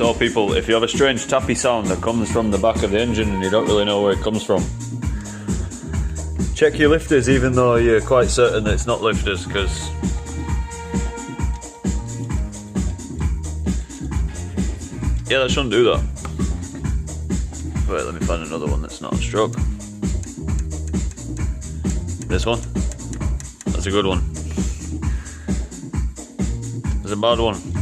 So people, if you have a strange tappy sound that comes from the back of the engine and you don't really know where it comes from, check your lifters even though you're quite certain that it's not lifters, because yeah, that shouldn't do that. Wait, let me find another one that's not a stroke. This one? That's a good one. There's a bad one.